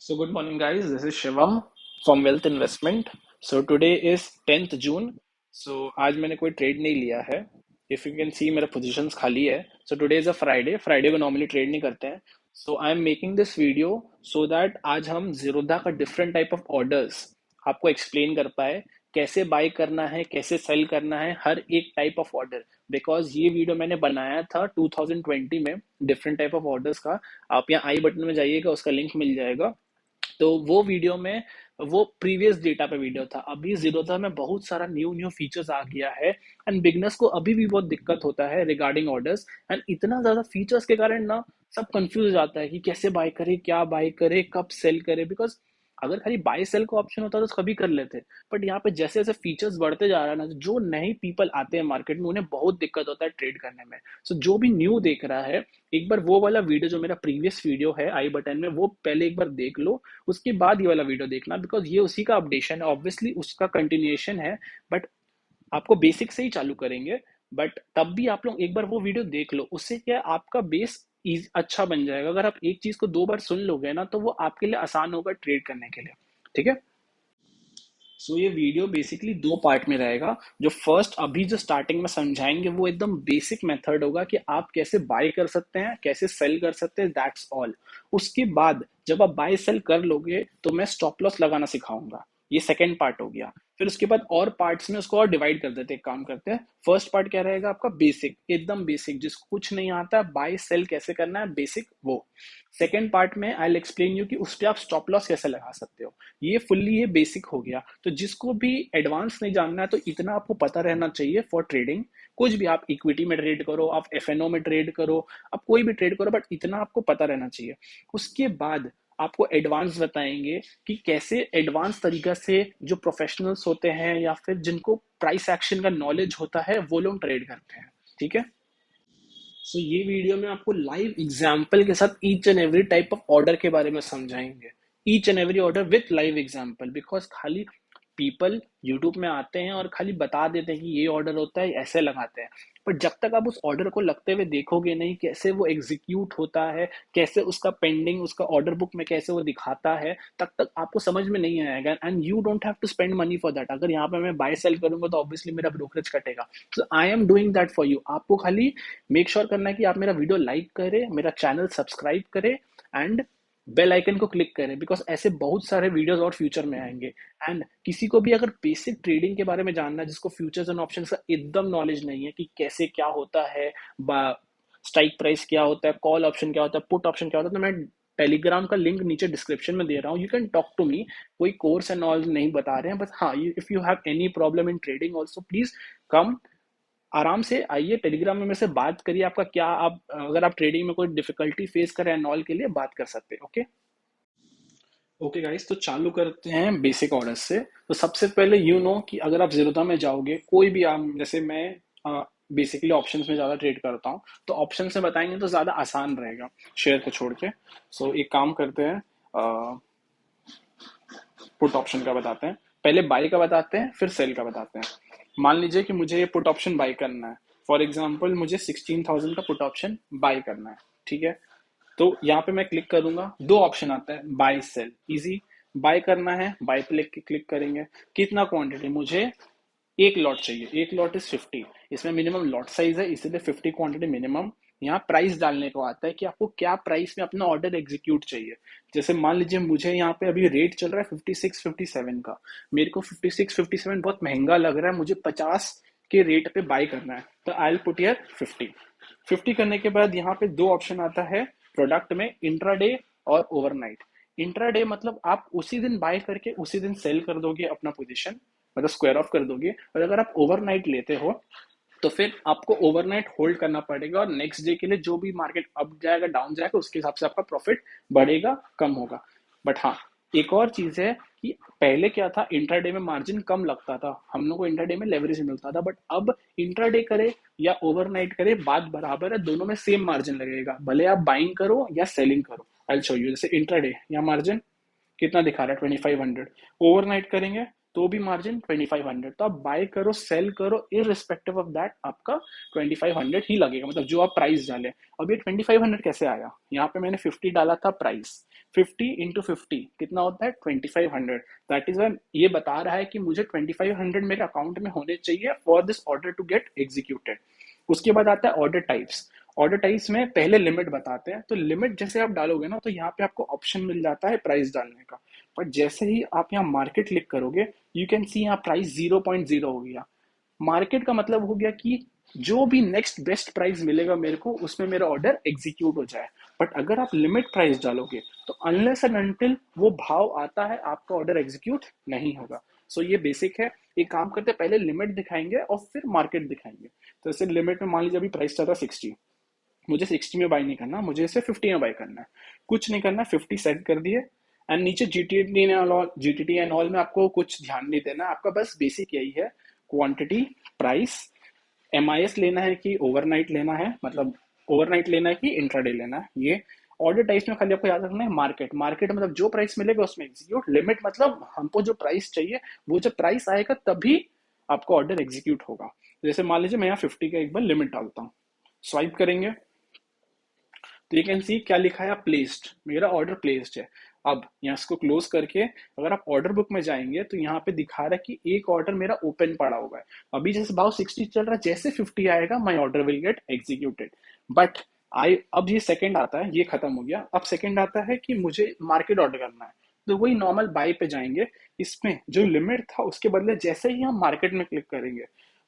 So good morning, guys. This is Shivam from Wealth Investment. So today is 10th June. So आज मैंने कोई trade नहीं लिया है. If you can see मेरा positions खाली है. So today is a Friday. Friday को normally ट्रेड नहीं करते हैं. So I am making this video so that आज हम Zerodha का different type of orders आपको explain कर पाए. कैसे बाय करना है, कैसे सेल करना है, हर एक टाइप ऑफ ऑर्डर. बिकॉज ये वीडियो मैंने बनाया था 2020 में डिफरेंट टाइप ऑफ ऑर्डर्स का. आप यहाँ आई बटन में जाइएगा, उसका लिंक मिल जाएगा. तो वो वीडियो में वो प्रीवियस डेटा पे वीडियो था. अभी जीरोधा में बहुत सारा न्यू न्यू फीचर्स आ गया है एंड बिगनर्स को अभी भी बहुत दिक्कत होता है रिगार्डिंग ऑर्डर्स. एंड इतना ज्यादा फीचर्स के कारण ना सब कंफ्यूज हो जाता है कि कैसे बाय करे, क्या बाय करे, कब सेल करे. बिकॉज अगर खाली बाय सेल का ऑप्शन होता तो कभी कर लेते. बट यहाँ पे जैसे जैसे फीचर्स बढ़ते जा रहा है ना, जो नए पीपल आते हैं मार्केट में उन्हें बहुत दिक्कत होता है ट्रेड करने में. सो जो भी न्यू देख रहा है, एक बार वो वाला वीडियो जो मेरा प्रीवियस वीडियो है आई बटन में, वो पहले एक बार देख लो. उसके बाद ये वाला वीडियो देखना, बिकॉज ये उसी का अपडेशन है, ऑब्वियसली उसका कंटिन्यूएशन है. बट आपको बेसिक से ही चालू करेंगे. बट तब भी आप लोग एक बार वो वीडियो देख लो. उससे क्या है, आपका बेस अच्छा बन जाएगा. अगर आप एक चीज को दो बार सुन लोगे ना, तो वो आपके लिए आसान होगा ट्रेड करने के लिए. ठीक है. सो ये वीडियो बेसिकली दो पार्ट में रहेगा. जो फर्स्ट अभी जो स्टार्टिंग में समझाएंगे वो एकदम बेसिक मेथड होगा कि आप कैसे बाय कर सकते हैं, कैसे सेल कर सकते हैं, दैट्स ऑल. उसके बाद जब आप बाय सेल कर लोगे तो मैं स्टॉप लॉस लगाना सिखाऊंगा. ये सेकेंड पार्ट हो गया. फिर उसके बाद और पार्ट्स में उसको और डिवाइड कर देते हैं. एक काम करते हैं, फर्स्ट पार्ट क्या रहेगा आपका, बेसिक, एकदम बेसिक, जिसको कुछ नहीं आता बाय सेल कैसे करना है, बेसिक वो. सेकेंड पार्ट में आई विल एक्सप्लेन यू कि उस पर आप स्टॉप लॉस कैसे लगा सकते हो. ये फुल्ली ये बेसिक हो गया. तो जिसको भी एडवांस नहीं जानना है तो इतना आपको पता रहना चाहिए फॉर ट्रेडिंग. कुछ भी, आप इक्विटी में ट्रेड करो, आप एफएनओ में ट्रेड करो, आप कोई भी ट्रेड करो, बट इतना आपको पता रहना चाहिए. उसके बाद आपको एडवांस बताएंगे कि कैसे एडवांस तरीका से जो प्रोफेशनल्स होते हैं या फिर जिनको प्राइस एक्शन का नॉलेज होता है वो लोग ट्रेड करते हैं. ठीक है. सो ये वीडियो में आपको लाइव एग्जाम्पल के साथ each and every type of order के बारे में समझाएंगे. Each and every order with live example. Because खाली पीपल यूट्यूब में आते हैं और खाली बता देते हैं कि ये ऑर्डर होता है, ऐसे लगाते हैं. पर जब तक आप उस ऑर्डर को लगते हुए देखोगे नहीं, कैसे वो एग्जीक्यूट होता है, कैसे उसका पेंडिंग उसका ऑर्डर बुक में कैसे वो दिखाता है, तब तक आपको समझ में नहीं आएगा. And you don't have to spend money for that. अगर यहाँ पे मैं बाय सेल करूंगा तो ऑब्वियसली मेरा ब्रोकरेज कटेगा. So I am doing that for you. आपको खाली मेक श्योर करना है कि आप मेरा वीडियो लाइक करें, मेरा चैनल सब्सक्राइब करें एंड बेल आइकन को क्लिक करें. बिकॉज ऐसे बहुत सारे वीडियोस और फ्यूचर में आएंगे. एंड किसी को भी अगर बेसिक ट्रेडिंग के बारे में जानना है, जिसको फ्यूचर्स एंड ऑप्शंस का एकदम नॉलेज नहीं है कि कैसे क्या होता है, स्ट्राइक प्राइस क्या होता है, कॉल ऑप्शन क्या होता है, पुट ऑप्शन क्या होता है, तो मैं टेलीग्राम का लिंक नीचे डिस्क्रिप्शन में दे रहा हूँ. You can talk to me. कोई कोर्स एंड ऑल नहीं बता रहे हैं, बस हाँ, if you have any problem in trading also, please come, आराम से आइए टेलीग्राम में मेरे से बात करिए. आपका क्या, आप अगर आप ट्रेडिंग में कोई डिफिकल्टी फेस करें एंड ऑल, के लिए बात कर सकते हैं. ओके. ओके गाइस, तो चालू करते हैं बेसिक ऑर्डर्स से. तो सबसे पहले कि अगर आप जीरोधा में जाओगे, कोई भी आप, जैसे मैं बेसिकली ऑप्शंस में ज़्यादा ट्रेड करता हूँ, तो ऑप्शंस में बताएंगे तो ज़्यादा आसान रहेगा शेयर को छोड़ के. सो एक काम करते हैं, पुट ऑप्शन का बताते हैं. पहले बाय का बताते हैं, फिर सेल का बताते हैं. मान लीजिए कि मुझे ये पुट ऑप्शन बाय करना है. फॉर एग्जाम्पल मुझे 16,000 का पुट ऑप्शन बाय करना है. ठीक है. तो यहाँ पे मैं क्लिक करूंगा, दो ऑप्शन आता है, बाय सेल. इजी. बाय करना है, बाय पे क्लिक करेंगे. कितना क्वांटिटी मुझे, एक लॉट चाहिए. एक लॉट इज 50. इसमें मिनिमम लॉट साइज है, इसीलिए 50 क्वांटिटी मिनिमम. यहाँ प्राइस डालने को आता है कि आपको क्या प्राइस में अपना ऑर्डर एग्जीक्यूट चाहिए. जैसे मान लीजिए मुझे यहाँ पे अभी रेट चल रहा है 56-57 का. मेरे को 56-57 बहुत महंगा लग रहा है, मुझे 50 के रेट पे बाय करना है, तो आई विल पुट हियर 50. 50 करने के बाद यहाँ पे दो ऑप्शन आता है प्रोडक्ट में, इंट्राडे और ओवरनाइट. इंट्राडे मतलब आप उसी दिन बाय करके उसी दिन सेल कर दोगे अपना पोजीशन, मतलब स्क्वायर ऑफ कर दोगे. और अगर आप ओवरनाइट लेते हो तो फिर आपको ओवरनाइट होल्ड करना पड़ेगा, और नेक्स्ट डे के लिए जो भी मार्केट अप जाएगा डाउन जाएगा उसके हिसाब से आपका प्रॉफिट बढ़ेगा कम होगा. बट हाँ, एक और चीज है कि पहले क्या था, इंट्राडे में मार्जिन कम लगता था, हम लोग को इंट्राडे में लेवरेज मिलता था. बट अब इंट्राडे करे या ओवरनाइट करे, बात बराबर है, दोनों में सेम मार्जिन लगेगा, भले आप बाइंग करो या सेलिंग करो. I will show you. जैसे इंट्राडे या मार्जिन कितना दिखा रहा है, 2500. ओवरनाइट करेंगे तो भी मार्जिन 2500। तो आप बाय करो सेल करो, इररिस्पेक्टिव ऑफ दैट आपका 2500 ही लगेगा, मतलब जो आप प्राइस डाले। अब ये 2500 कैसे आया, यहाँ पे मैंने 50 डाला था प्राइस, 50 × 50 कितना होता है 2500। दैट इज वाई ये बता रहा है कि मुझे 2500 मेरे अकाउंट में होने चाहिए for this order to get executed. उसके बाद आता है ऑर्डर टाइप्स। ऑर्डर टाइप्स में पहले लिमिट बताते हैं, तो लिमिट जैसे आप डालोगे ना तो यहाँ पे आपको ऑप्शन मिल जाता है प्राइस डालने का। पर जैसे ही आप यहाँ मार्केट क्लिक करोगे, यू कैन सी यहाँ प्राइस 0.0 हो गया। मार्केट का मतलब हो गया कि जो भी नेक्स्ट बेस्ट प्राइस मिलेगा मेरे को, उसमें मेरा ऑर्डर एग्जीक्यूट हो जाए। बट अगर आप लिमिट प्राइस डालोगे तो अनलेस एंड अनटिल वो भाव आता है, आपका ऑर्डर एग्जीक्यूट नहीं होगा। सो ये बेसिक है। एक काम करते हैं, पहले लिमिट दिखाएंगे और फिर मार्केट दिखाएंगे। तो ऐसे लिमिट में मान लीजिए अभी प्राइस चल रहा है 60, मुझे 60 में बाय नहीं करना, मुझे इसे 50 में बाय करना है। कुछ नहीं करना, 50 सेट कर दिए। एंड नीचे जीटीटी एंड ऑल में आपको कुछ ध्यान नहीं देना, आपका बस बेसिक यही है, क्वांटिटी, प्राइस, एमआईएस लेना है कि ओवरनाइट लेना है, मतलब ओवरनाइट लेना है कि इंट्राडे लेना है। ये ऑर्डर टाइप्स में खाली आपको याद रखना है मार्केट। मार्केट मतलब जो प्राइस मिलेगा उसमें एग्जीक्यूट। लिमिट मतलब हमको जो प्राइस चाहिए, वो जब प्राइस आएगा तभी आपको ऑर्डर एग्जीक्यूट होगा। जैसे मान लीजिए मैं यहाँ 50 का एक बार लिमिट डालता हूँ, स्वाइप करेंगे तो यू कैन सी क्या लिखा है, प्लेस्ड, मेरा ऑर्डर प्लेस्ड है। अब यहाँ इसको क्लोज करके अगर आप ऑर्डर बुक में जाएंगे तो यहाँ पे दिखा रहा है कि एक ऑर्डर मेरा ओपन पड़ा हुआ है। अभी जैसे भाव 60 चल रहा है, जैसे 50 आएगा my order will get executed. But I अब ये सेकंड आता है, ये खत्म हो गया। अब सेकंड आता है कि मुझे मार्केट ऑर्डर करना है, तो वही नॉर्मल बाय पे जाएंगे। इसमें जो लिमिट था उसके बदले जैसे ही हम मार्केट में क्लिक करेंगे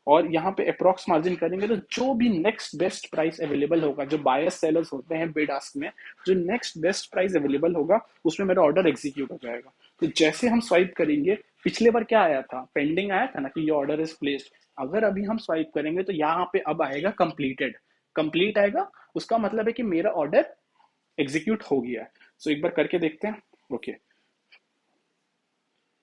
और यहाँ पे अप्रॉक्स मार्जिन करेंगे, तो जो भी नेक्स्ट बेस्ट प्राइस अवेलेबल होगा, जो बायर्स सेलर्स होते हैं बिड आस्क में, जो नेक्स्ट बेस्ट प्राइस अवेलेबल होगा उसमें मेरा ऑर्डर एग्जीक्यूट हो जाएगा। तो जैसे हम स्वाइप करेंगे, पिछले बार क्या आया था, पेंडिंग आया था ना कि ये ऑर्डर इज प्लेस्ड। अगर अभी हम स्वाइप करेंगे तो यहाँ पे अब आएगा कंप्लीटेड, कंप्लीट आएगा, उसका मतलब है कि मेरा ऑर्डर एग्जीक्यूट हो गया है। सो एक बार करके देखते हैं। Okay,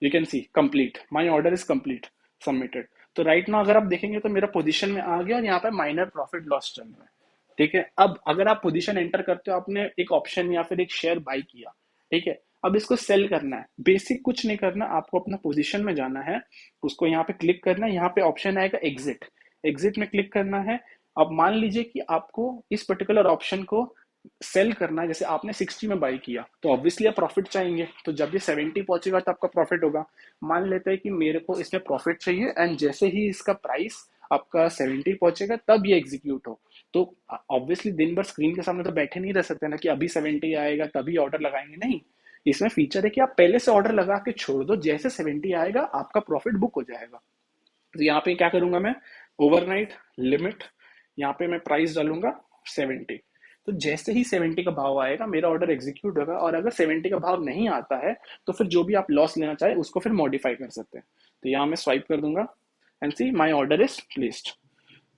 you can C complete, my order is complete, submitted. तो राइट नाउ अगर आप देखेंगे तो मेरा पोजीशन में आ गया और यहाँ पे माइनर प्रॉफिट लॉस चल रहा है। ठीक है, अब अगर आप पोजीशन एंटर करते हो, आपने एक ऑप्शन या फिर एक शेयर बाई किया, ठीक है, अब इसको सेल करना है। बेसिक कुछ नहीं करना, आपको अपना पोजीशन में जाना है, उसको यहाँ पे क्लिक करना है, यहाँ पे ऑप्शन आएगा एग्जिट, एग्जिट में क्लिक करना है। अब मान लीजिए कि आपको इस पर्टिकुलर ऑप्शन को सेल करना है, जैसे आपने 60 में बाई किया तो ऑब्वियसली आप प्रॉफिट चाहेंगे, तो जब ये 70 पहुंचेगा तो आपका प्रॉफिट होगा। मान लेते हैं कि मेरे को इसमें प्रॉफिट चाहिए एंड जैसे ही इसका प्राइस आपका 70 पहुंचेगा तब ये एग्जीक्यूट हो। तो ऑब्वियसली दिन भर स्क्रीन के सामने तो बैठे नहीं रह सकते ना कि अभी 70 आएगा तभी ऑर्डर लगाएंगे, नहीं। इसमें फीचर है कि आप पहले से ऑर्डर लगा के छोड़ दो, जैसे 70 आएगा आपका प्रॉफिट बुक हो जाएगा। तो यहाँ पे क्या करूंगा मैं, ओवरनाइट लिमिट, यहाँ पे मैं प्राइस डालूंगा 70। तो जैसे ही 70 का भाव आएगा मेरा ऑर्डर एग्जीक्यूट होगा, और अगर 70 का भाव नहीं आता है तो फिर जो भी आप लॉस लेना चाहे उसको फिर मॉडिफाई कर सकते हैं। तो यहाँ मैं स्वाइप कर दूंगा and see my order is placed.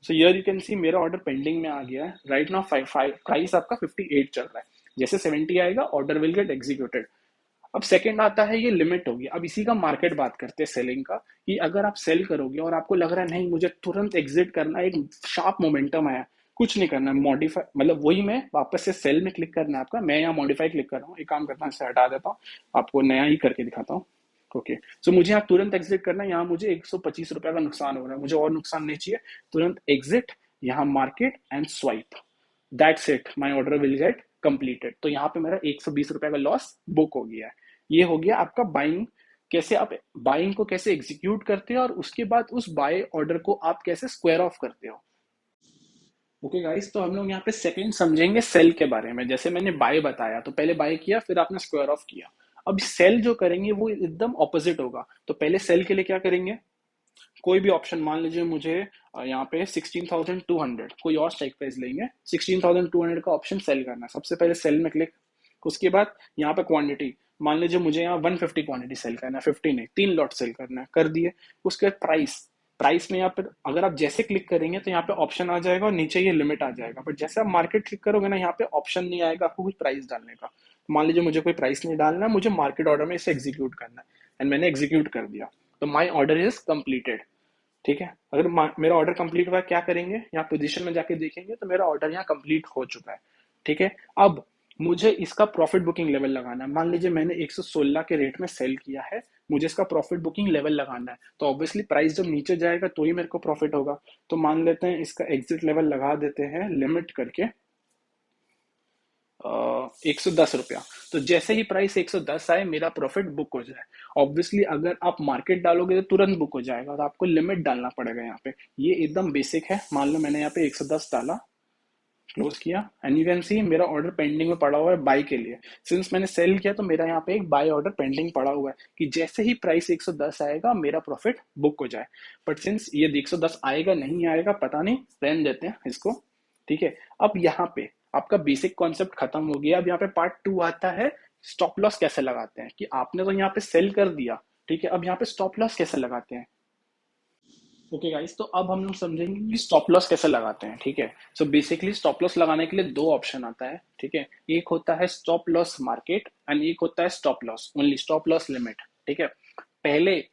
So here you can see मेरा ऑर्डर पेंडिंग में आ गया है। राइट नाउ प्राइस आपका 58 चल रहा है, जैसे 70 आएगा ऑर्डर विल गेट एग्जीक्यूटेड। अब सेकंड आता है, ये लिमिट होगी। अब इसी का मार्केट बात करते हैं सेलिंग का, कि अगर आप सेल करोगे और आपको लग रहा है नहीं मुझे तुरंत एग्जिट करना है, एक शार्प मोमेंटम आया, कुछ नहीं करना, मॉडिफाई मतलब वही में वापस से सेल में क्लिक करना है आपका। मैं यहाँ मॉडिफाई क्लिक कर रहा हूँ, एक काम करता हूँ इसे हटा देता हूँ, आपको नया ही करके दिखाता हूँ। ओके, सो मुझे यहाँ तुरंत एग्जिट करना है, यहाँ मुझे 125 रुपया का नुकसान हो रहा है, मुझे और नुकसान नहीं चाहिए। तुरंत एग्जिट, यहाँ market and swipe, that's it, my order will get completed. तो यहाँ पे मेरा 120 रुपया का लॉस बुक हो गया है। ये हो गया आपका बाइंग, कैसे आप बाइंग को कैसे एग्जीक्यूट करते हो और उसके बाद उस बाय ऑर्डर को आप कैसे स्क्वायर ऑफ करते हो। ओके गाइस, तो हम लोग यहाँ पे सेकंड समझेंगे सेल के बारे में। जैसे मैंने बाय बताया, तो पहले बाय किया फिर आपने स्क्वायर ऑफ किया। अब सेल जो करेंगे वो एकदम ऑपोजिट होगा। तो पहले सेल के लिए क्या करेंगे, कोई भी ऑप्शन मान लीजिए मुझे यहाँ पे 16,200, कोई और स्ट्राइक प्राइस लेंगे, 16,200 का ऑप्शन सेल करना है। सबसे पहले सेल में क्लिक, उसके बाद यहाँ पे क्वांटिटी, मान लीजिए मुझे यहाँ 150 क्वांटिटी सेल करना है, 50 नहीं 3 लॉट सेल करना है, कर दिए। उसके बाद प्राइस, प्राइस में यहाँ पर अगर आप जैसे क्लिक करेंगे तो यहाँ पे ऑप्शन आ जाएगा और नीचे ये लिमिट आ जाएगा। बट जैसे आप मार्केट क्लिक करोगे ना, यहाँ पे ऑप्शन नहीं आएगा आपको कुछ प्राइस डालने का। मान लीजिए मुझे कोई प्राइस नहीं डालना, मुझे मार्केट ऑर्डर में इसे एग्जीक्यूट करना है एंड मैंने एग्जीक्यूट कर दिया, तो माई ऑर्डर इज कंप्लीटेड। ठीक है, अगर मेरा ऑर्डर कंप्लीट हुआ, क्या करेंगे, यहाँ पोजीशन में जाके देखेंगे तो मेरा ऑर्डर यहाँ कंप्लीट हो चुका है। ठीक है, अब मुझे इसका प्रॉफिट बुकिंग लेवल लगाना है। मान लीजिए मैंने 116 के रेट में सेल किया है, मुझे इसका प्रॉफिट बुकिंग लेवल लगाना है, तो ऑब्वियसली प्राइस जब नीचे जाएगा तो ही मेरे को प्रॉफिट होगा। तो मान लेते हैं इसका एग्जिट लेवल लगा देते हैं लिमिट करके 110 रुपया। तो जैसे ही प्राइस 110 आए मेरा प्रॉफिट बुक हो जाए। ऑब्वियसली अगर आप मार्केट डालोगे तो तुरंत बुक हो जाएगा, तो आपको लिमिट डालना पड़ेगा यहाँ पे। ये एकदम बेसिक है। मान लो मैंने यहाँ पे 110 डाला, क्लोज किया, एंड यू कैन सी मेरा ऑर्डर पेंडिंग में पड़ा हुआ है बाय के लिए। सिंस मैंने सेल किया तो मेरा यहाँ पे एक बाय ऑर्डर पेंडिंग पड़ा हुआ है कि जैसे ही प्राइस 110 आएगा मेरा प्रॉफिट बुक हो जाए। बट सिंस ये 110 आएगा नहीं आएगा पता नहीं, रहने देते हैं इसको। ठीक है, अब यहाँ पे आपका बेसिक कॉन्सेप्ट खत्म हो गया। अब यहाँ पे पार्ट 2 आता है, स्टॉप लॉस कैसे लगाते हैं। कि आपने तो यहाँ पे सेल कर दिया, ठीक है, अब यहाँ पे स्टॉप लॉस कैसे लगाते हैं। ओके गाइस, तो अब हम लोग समझेंगे कि स्टॉप लॉस कैसे लगाते हैं। ठीक है, सो बेसिकली स्टॉप लॉस लगाने के लिए दो ऑप्शन आता है। ठीक है, एक होता है स्टॉप लॉस मार्केट एंड एक होता है stop loss only, stop loss limit. ठीक है, पहले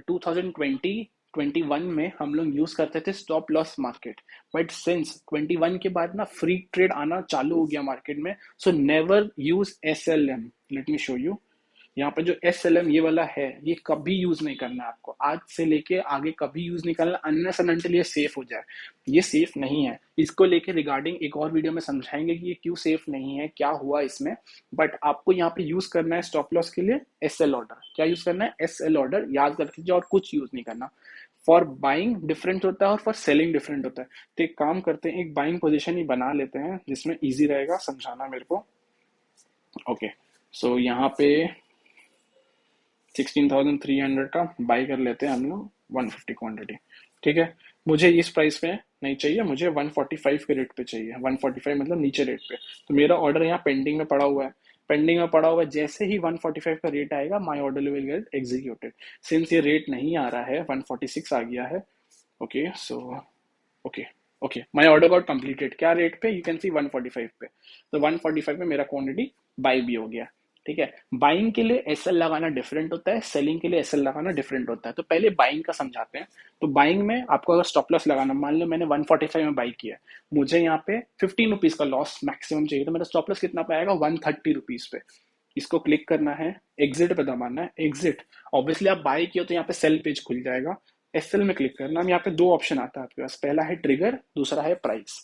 2020 21 में हम लोग यूज करते थे stop loss market, but since 21 के बाद ना फ्री ट्रेड आना चालू हो गया मार्केट में, so never use SLM। Late me show you. यहाँ पे जो SLM ये वाला है, ये कभी यूज नहीं करना है आपको, आज से लेके आगे कभी यूज नहीं करना अनलेस एंड अनटिल ये सेफ हो जाए। ये सेफ नहीं है, इसको लेके रिगार्डिंग एक और वीडियो में समझाएंगे कि ये क्यों सेफ नहीं है, क्या हुआ इसमें। बट आपको यहाँ पे यूज करना है स्टॉप लॉस के लिए SL ऑर्डर। क्या यूज करना है? SL ऑर्डर, याद कर लीजिए, और कुछ यूज नहीं करना। फॉर बाइंग डिफरेंट होता है और फॉर सेलिंग डिफरेंट होता है। तो एक काम करते हैं, एक बाइंग पोजिशन ही बना लेते हैं जिसमें ईजी रहेगा समझाना मेरे को। ओके, सो यहाँ पे 16,300 का बाई कर लेते हैं हम लोग, 150 क्वांटिटी। ठीक है, मुझे इस प्राइस पे नहीं चाहिए, मुझे 145 के रेट पे चाहिए। 145 मतलब नीचे रेट पे। तो मेरा ऑर्डर यहाँ पेंडिंग में पड़ा हुआ है, पेंडिंग में पड़ा हुआ है। जैसे ही 145 का रेट आएगा my order will get executed. Since ये रेट नहीं आ रहा है, 146 आ गया है। Okay, so okay, okay, my order got completed. क्या रेट पे? यू कैन सी 145 पे। तो 145 में मेरा क्वांटिटी बाई भी हो गया। ठीक है, बाइंग के लिए SL लगाना डिफरेंट होता है, सेलिंग के लिए SL लगाना डिफरेंट होता है। तो पहले बाइंग का समझाते हैं। तो बाइंग में आपको अगर स्टॉप लॉस लगाना, मान लो मैंने 145 में बाई किया, मुझे यहाँ पे 15 रुपीज का लॉस मैक्सिमम चाहिए, तो मेरा स्टॉप लॉस कितना पाएगा? 130 रुपीज पे। इसको क्लिक करना है, एग्जिट पे दबाना है, एग्जिट। ऑब्वियसली आप बाई किया तो यहाँ पे सेल पेज खुल जाएगा। SL में क्लिक करना। यहाँ पे दो ऑप्शन आता है आपके पास, पहला है ट्रिगर, दूसरा है प्राइस।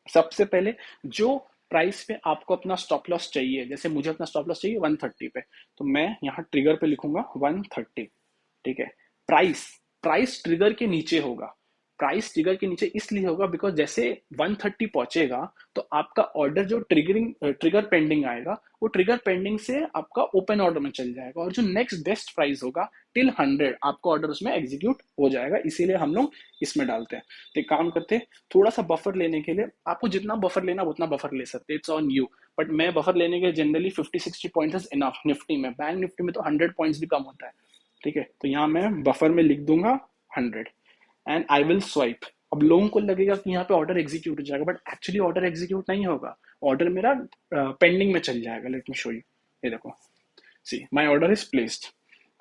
सबसे पहले जो प्राइस पे आपको अपना स्टॉप लॉस चाहिए, जैसे मुझे अपना स्टॉप लॉस चाहिए 130 पे, तो मैं यहाँ ट्रिगर पे लिखूंगा 130। ठीक है, प्राइस, प्राइस ट्रिगर के नीचे होगा। प्राइस ट्रिगर के नीचे इसलिए होगा बिकॉज जैसे 130 पहुंचेगा तो आपका ऑर्डर जो ट्रिगर पेंडिंग आएगा, वो ट्रिगर पेंडिंग से आपका ओपन ऑर्डर में चल जाएगा, और जो नेक्स्ट बेस्ट प्राइस होगा टिल 100 आपका ऑर्डर उसमें एग्जीक्यूट हो जाएगा। इसीलिए हम लोग इसमें डालते हैं। तो काम करते हैं, थोड़ा सा बफर लेने के लिए आपको जितना बफर लेना उतना बफर ले सकते हैं, इट्स ऑन यू। बट मैं बफर लेने के generally 50-60 point is enough. Nifty में, बैंक निफ्टी में तो 100 पॉइंट्स भी कम होता है। ठीक है, तो यहाँ मैं बफर में लिख दूंगा 100 एंड आई विल स्वाइप। अब लोगों को लगेगा कि यहाँ पे ऑर्डर एग्जीक्यूट हो जाएगा, बट एक्चुअली ऑर्डर एग्जीक्यूट नहीं होगा, ऑर्डर मेरा पेंडिंग में चल जाएगा। Let me show you. ये देखो, सी माई ऑर्डर इज प्लेस्ड।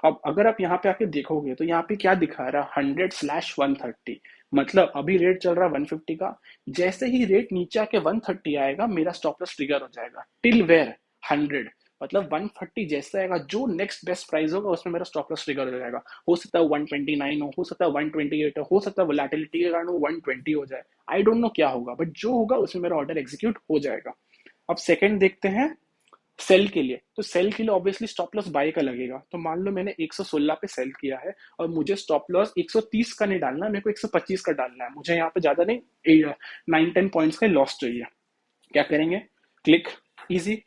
अब अगर आप यहाँ पे आके देखोगे तो यहाँ पे क्या दिखा रहा है? 100/130। मतलब अभी रेट चल रहा है 150 का, जैसे ही रेट नीचे आके 130 आएगा मेरा स्टॉप लॉस ट्रिगर हो जाएगा। Till where? 100। मतलब 130 जैसे आएगा, जो नेक्स्ट बेस्ट प्राइस होगा उसमें मेरा स्टॉप लॉस ट्रिगर हो जाएगा। हो सकता है 129 हो सकता है 128 हो सकता है वोलेटिलिटी के कारण वो 120 हो जाए, आई डोंट नो क्या होगा, बट जो होगा उसमें मेरा ऑर्डर एग्जीक्यूट हो जाएगा। अब सेकंड देखते हैं सेल के लिए। तो सेल के लिए ऑब्वियसली स्टॉप लॉस बाय का लगेगा। तो मान लो मैंने 116 पे सेल किया है और मुझे स्टॉप लॉस 130 का नहीं डालना, मेरे को 125 का डालना है। मुझे यहाँ पे ज्यादा नहीं 9-10 पॉइंट्स का लॉस चाहिए। क्या करेंगे? Click, easy,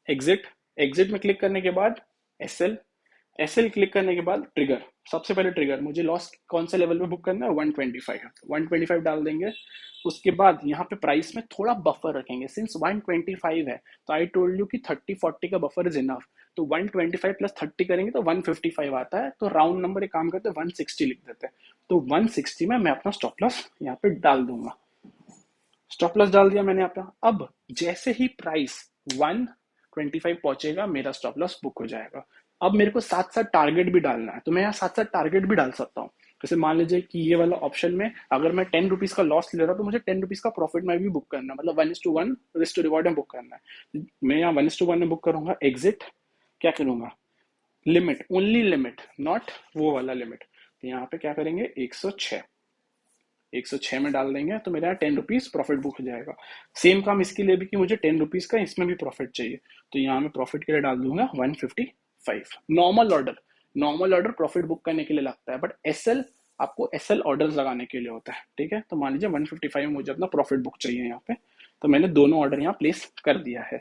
exit. एग्जिट में क्लिक करने के बाद SL, SL क्लिक करने के बाद ट्रिगर। सबसे पहले ट्रिगर, मुझे लॉस कौन से लेवल पे बुक करना है? 125। 125 डाल देंगे। उसके बाद यहाँ पे प्राइस में थोड़ा बफर रखेंगे, सिंस 125 है तो आई टोल्ड यू कि 30-40 का बफर इज इनफ। तो 125 प्लस 30 करेंगे तो 155 आता है। तो राउंड नंबर एक काम करते हैं, 160 लिख देते हैं। तो 160 में मैं अपना स्टॉप लॉस यहाँ पे डाल दूंगा। स्टॉप लॉस डाल दिया मैंने अपना। अब जैसे ही प्राइस 125 पहुंचेगा मेरा स्टॉप लॉस बुक हो जाएगा। अब मेरे को साथ साथ टारगेट भी डालना है, तो मैं यहाँ साथ साथ टारगेट भी डाल सकता हूँ। जैसे मान लीजिए कि ये वाला ऑप्शन में अगर मैं 10 रुपीज का लॉस ले रहा हूँ तो मुझे 10 रुपीज का प्रॉफिट में भी बुक करना है, मतलब 1:1 रिस्क टू रिवॉर्ड में बुक करना है। मैं यहाँ 1:1 में बुक करूंगा, एग्जिट। क्या करूंगा? लिमिट, ओनली लिमिट, नॉट वो वाला लिमिट। तो यहाँ पे क्या करेंगे, 106, 106 में डाल देंगे तो मेरा यहाँ 10 रुपीज प्रॉफिट बुक हो जाएगा। सेम काम इसके लिए भी कि मुझे 10 रुपीज का इसमें भी प्रॉफिट चाहिए, तो यहाँ मैं प्रॉफिट के लिए डाल दूंगा 155। Normal order, normal order profit book करने के लिए लगता है, बट एसएल आपको एसएल ऑर्डर लगाने के लिए होता है, ठीक है। तो मान लीजिए 155 में मुझे अपना प्रॉफिट बुक चाहिए यहाँ पे, तो मैंने दोनों ऑर्डर यहाँ प्लेस कर दिया है,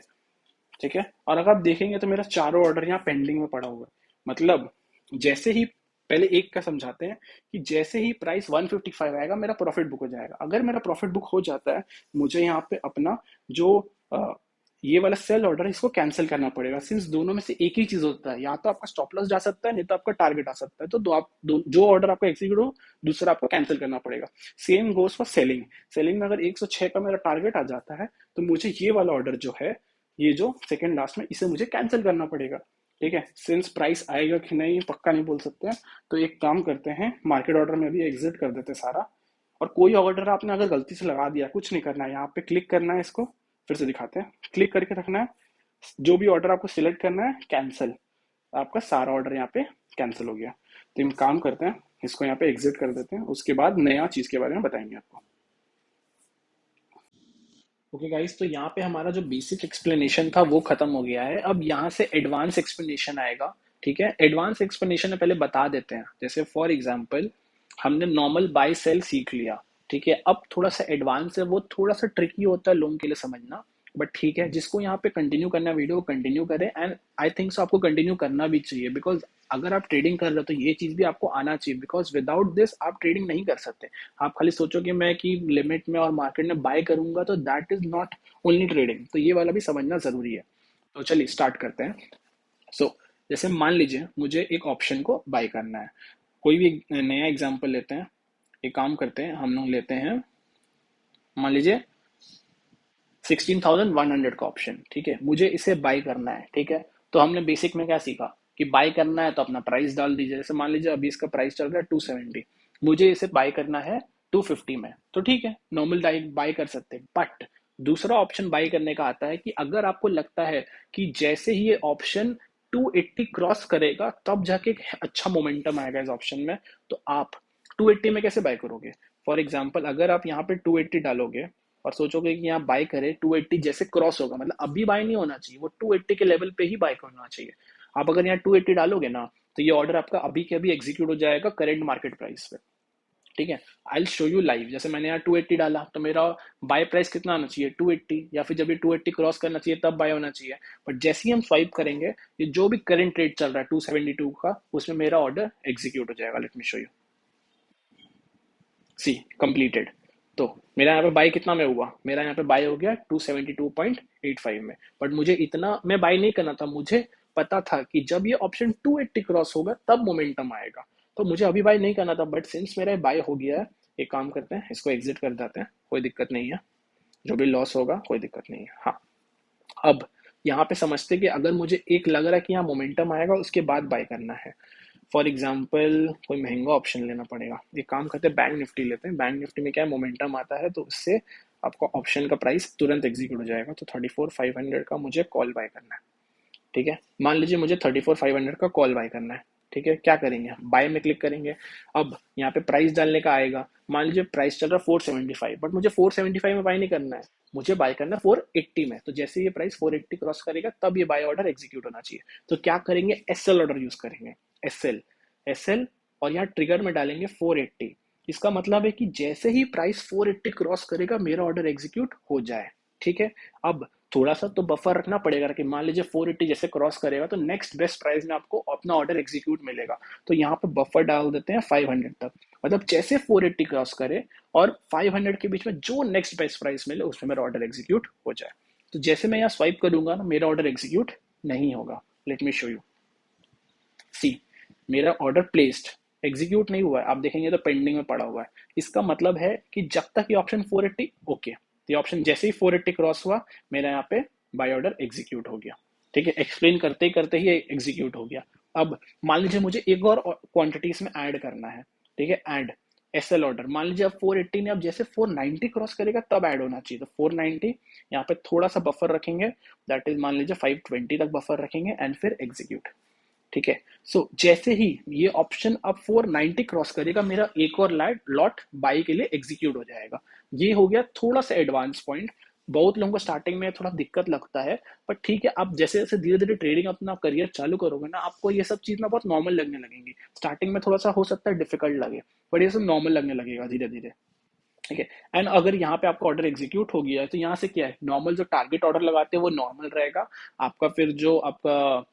ठीक है। और अगर आप देखेंगे तो मेरा चारों ऑर्डर यहाँ पेंडिंग में पड़ा हुआ है। मतलब जैसे ही, पहले एक का समझाते हैं कि जैसे ही प्राइस 155 आएगा मेरा प्रॉफिट बुक हो जाएगा। अगर मेरा प्रॉफिट बुक हो जाता है, मुझे यहाँ पे अपना जो ये वाला सेल ऑर्डर है इसको कैंसिल करना पड़ेगा, सिंस दोनों में से एक ही चीज होता है, या तो आपका स्टॉप लॉस जा सकता है, नहीं तो आपका टारगेट आ सकता है। तो जो ऑर्डर आपका एग्जीक्यूट हो, दूसरा आपको कैंसिल करना पड़ेगा। Same goes for selling. Selling में अगर 106 का मेरा टारगेट आ जाता है, तो मुझे ये वाला ऑर्डर जो है, ये जो सेकंड लास्ट में, इसे मुझे कैंसिल करना पड़ेगा, ठीक है। सिंस प्राइस आएगा कि नहीं पक्का नहीं बोल सकते हैं, तो एक काम करते हैं, मार्केट ऑर्डर में भी एग्जिट कर देते हैं सारा। और कोई ऑर्डर आपने अगर गलती से लगा दिया, कुछ नहीं करना है, यहाँ पे क्लिक करना है, इसको फिर से दिखाते हैं, क्लिक करके रखना है, जो भी ऑर्डर आपको सिलेक्ट करना है कैंसिल, आपका सारा ऑर्डर यहाँ पे कैंसिल हो गया। तो हम काम करते हैं, इसको यहाँ पे एग्जिट कर देते हैं, उसके बाद नया चीज के बारे में बताएंगे आपको। ओके गाइस, तो यहाँ पे हमारा जो बेसिक एक्सप्लेनेशन था वो खत्म हो गया है। अब यहाँ से एडवांस एक्सप्लेनेशन आएगा, ठीक है। एडवांस एक्सप्लेनेशन में पहले बता देते हैं, जैसे फॉर एग्जांपल हमने नॉर्मल बाय सेल सीख लिया, ठीक है। अब थोड़ा सा एडवांस है, वो थोड़ा सा ट्रिकी होता है लोगों के लिए समझना, बट ठीक है, जिसको यहाँ पे कंटिन्यू करना है वीडियो कंटिन्यू करें, एंड आई थिंक सो आपको कंटिन्यू करना भी चाहिए, बिकॉज अगर आप ट्रेडिंग कर रहे हो तो ये चीज भी आपको आना चाहिए, बिकॉज विदाउट दिस आप ट्रेडिंग नहीं कर सकते। आप खाली सोचो कि मैं कि लिमिट में और मार्केट में बाय करूंगा, तो that is not only trading, तो ये वाला भी समझना जरूरी है। तो चलिए स्टार्ट करते हैं। जैसे मान लीजिए मुझे एक ऑप्शन को बाय करना है, कोई भी नया एग्जांपल लेते हैं। एक काम करते हैं, हम लोग लेते हैं, मान लीजिए 16,100 का ऑप्शन, ठीक है। मुझे इसे बाय करना है, ठीक है। तो हमने बेसिक में क्या सीखा कि बाय करना है तो अपना प्राइस डाल दीजिए। जैसे मान लीजिए अभी इसका प्राइस चल रहा है 270, मुझे इसे बाय करना है 250 में, तो ठीक है, नॉर्मल बाय कर सकते हैं। बट दूसरा ऑप्शन बाय करने का आता है कि अगर आपको लगता है कि जैसे ही ये ऑप्शन 280 क्रॉस करेगा तब जाके एक अच्छा मोमेंटम आएगा इस ऑप्शन में, तो आप 280 में कैसे बाय करोगे। फॉर एग्जाम्पल अगर आप यहाँ पे 280 डालोगे और सोचोगे कि यहाँ बाय करे, 280 जैसे क्रॉस होगा, मतलब अभी बाय नहीं होना चाहिए, वो 280 के लेवल पे ही बाय करना चाहिए। आप अगर यहाँ 280 डालोगे ना, तो ये ऑर्डर आपका अभी के अभी एग्जीक्यूट हो जाएगा करेंट मार्केट प्राइस पे, ठीक है। I show you live. जैसे मैंने यहाँ 280 डाला, तो मेरा बाय प्राइस कितना आना चाहिए, 280, या फिर जब ये 280 क्रॉस करना चाहिए तब बाय होना चाहिए। बट जैसे ही हम स्वाइप करेंगे, ये जो भी करंट रेट चल रहा है 272 का, उसमें मेरा ऑर्डर एग्जीक्यूट हो जाएगा। Let me show you, see completed. तो मेरा यहाँ पे बाय कितना में हुआ, मेरा यहाँ पे बाय हो गया 272.85 में। बट मुझे इतना मैं बाय नहीं करना था, मुझे पता था कि जब ये ऑप्शन 280 क्रॉस होगा तब मोमेंटम आएगा, तो मुझे अभी बाय नहीं करना था। बट सिंस मेरा बाय हो गया है, एक काम करते हैं, इसको एग्जिट कर देते हैं, कोई दिक्कत नहीं है, जो भी लॉस होगा कोई दिक्कत नहीं है। हाँ, अब यहाँ पे समझते कि अगर मुझे एक लग रहा है कि यहाँ मोमेंटम आएगा, उसके बाद बाय करना है। फॉर एग्जाम्पल कोई महंगा ऑप्शन लेना पड़ेगा, एक काम करते हैं बैंक निफ्टी लेते हैं। बैंक निफ्टी में क्या है, मोमेंटम आता है तो उससे आपका ऑप्शन का प्राइस तुरंत एग्जीक्यूट हो जाएगा। तो 34,500 का मुझे कॉल बाय करना है, ठीक है। मान लीजिए मुझे 34,500 का कॉल बाय करना है, ठीक है। क्या करेंगे, बाय में क्लिक करेंगे। अब यहाँ पे प्राइस डालने का आएगा, मान लीजिए प्राइस चल रहा है 475, बट मुझे 475 में बाय नहीं करना है, मुझे बाय करना है 480 में। तो जैसे ये प्राइस 480 क्रॉस करेगा तब ये बाय ऑर्डर एग्जीक्यूट होना चाहिए। तो क्या करेंगे, एसएल ऑर्डर यूज करेंगे, एसएल, एसएल, और यहाँ ट्रिगर में डालेंगे 480। इसका मतलब है कि जैसे ही प्राइस 480 क्रॉस करेगा मेरा ऑर्डर एग्जीक्यूट हो जाए, ठीक है। अब थोड़ा सा तो बफर रखना पड़ेगा कि मान लीजिए 480 जैसे क्रॉस करेगा तो नेक्स्ट बेस्ट प्राइस में आपको अपना ऑर्डर एग्जीक्यूट मिलेगा। तो यहाँ पे बफर डाल देते हैं 500 तक, मतलब जैसे 480 क्रॉस करे और 500 के बीच में जो नेक्स्ट बेस्ट प्राइस मिले उसमें मेरा ऑर्डर एग्जीक्यूट हो जाए। तो जैसे मैं यहाँ स्वाइप करूंगा ना, मेरा ऑर्डर एग्जीक्यूट नहीं होगा। लेट मी शो यू, सी, मेरा ऑर्डर प्लेस्ड, एग्जीक्यूट नहीं हुआ है, आप देखेंगे तो पेंडिंग में पड़ा हुआ है। इसका मतलब है कि जब तक ये ऑप्शन 480 ओके, तो ये ऑप्शन जैसे ही 480 क्रॉस हुआ, मेरा यहाँ पे बाय ऑर्डर एग्जीक्यूट हो गया, ठीक है। एक्सप्लेन करते ही करते ही एग्जीक्यूट हो गया। अब मान लीजिए मुझे एक और क्वांटिटी इसमें ऐड करना है, ठीक है। ऐड एसएल ऑर्डर, मान लीजिए अब 480 ने अब जैसे 490 क्रॉस करेगा तब ऐड होना चाहिए, तो 490 यहाँ पे थोड़ा सा बफर रखेंगे, दैट इज मान लीजिए 520 तक बफर रखेंगे, एंड फिर एग्जीक्यूट। ठीक है। सो जैसे ही ये ऑप्शन अब 490 क्रॉस करेगा, मेरा एक और लॉट बाई के लिए एग्जीक्यूट हो जाएगा। ये हो गया थोड़ा सा एडवांस पॉइंट। बहुत लोगों को स्टार्टिंग में थोड़ा दिक्कत लगता है, पर ठीक है, आप जैसे जैसे धीरे धीरे ट्रेडिंग अपना करियर चालू करोगे ना, आपको ये सब चीज ना बहुत नॉर्मल लगने लगेंगी। स्टार्टिंग में थोड़ा सा हो सकता है डिफिकल्ट लगे, पर ये सब नॉर्मल लगने लगेगा धीरे धीरे। ठीक है। एंड अगर यहाँ पे आपका ऑर्डर एग्जीक्यूट हो गया है, तो यहाँ से क्या है, नॉर्मल जो टारगेट ऑर्डर लगाते हैं वो नॉर्मल रहेगा आपका। फिर जो आपका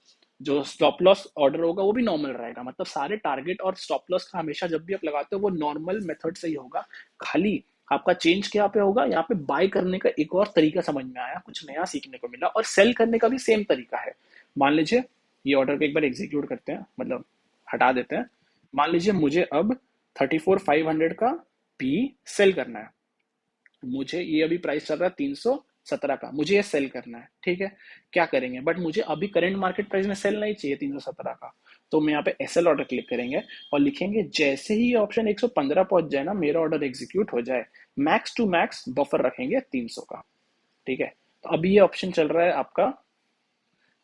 जो स्टॉप लॉस ऑर्डर होगा वो भी नॉर्मल रहेगा। मतलब सारे टारगेट और स्टॉप लॉस का हमेशा जब भी आप लगाते हो वो नॉर्मल मेथड से ही होगा। खाली आपका चेंज क्या पे होगा, यहाँ पे बाय करने का एक और तरीका समझ में आया, कुछ नया सीखने को मिला। और सेल करने का भी सेम तरीका है। मान लीजिए ये ऑर्डर को एक बार एग्जीक्यूट करते हैं, मतलब हटा देते हैं। मान लीजिए मुझे अब 34,500 का पी सेल करना है। मुझे ये अभी प्राइस चल रहा है 317 का, मुझे ये सेल करना है। ठीक है। क्या करेंगे, बट मुझे अभी करंट मार्केट प्राइस में सेल नहीं चाहिए 317 का। तो मैं यहाँ पे एसएल ऑर्डर क्लिक करेंगे और लिखेंगे जैसे ही ये ऑप्शन 115 पहुंच जाए ना, मेरा ऑर्डर एग्जीक्यूट हो जाए, मैक्स टू मैक्स बफर रखेंगे 300 का। ठीक है। तो अभी ये ऑप्शन चल रहा है आपका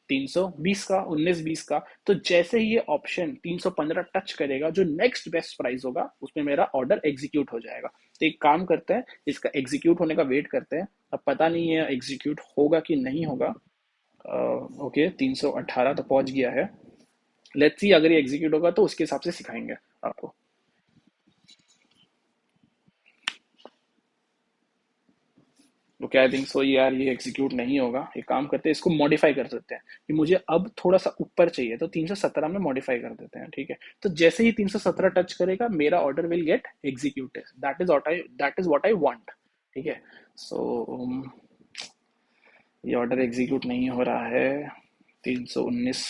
320 का, 19-20 का। तो जैसे ही ये ऑप्शन 315 टच करेगा, जो नेक्स्ट बेस्ट प्राइस होगा उसमें मेरा ऑर्डर एग्जीक्यूट हो जाएगा। तो एक काम करते हैं, इसका एग्जीक्यूट होने का वेट करते हैं। अब पता नहीं है एग्जीक्यूट होगा कि नहीं होगा। ओके, 318 तो पहुंच गया है। लेट्स सी, अगर ये एग्जीक्यूट होगा तो उसके हिसाब से सिखाएंगे आपको। ओके, आई थिंक सो यार ये एग्जीक्यूट नहीं होगा। एक काम करते हैं, इसको मॉडिफाई कर सकते हैं कि मुझे अब थोड़ा सा ऊपर चाहिए, तो 317 में मॉडिफाई कर देते हैं। ठीक है। तो जैसे ही 317 टच करेगा, मेरा order will get executed. That is what I want. ठीक है। सो ये ऑर्डर एग्जीक्यूट नहीं हो रहा है। 319,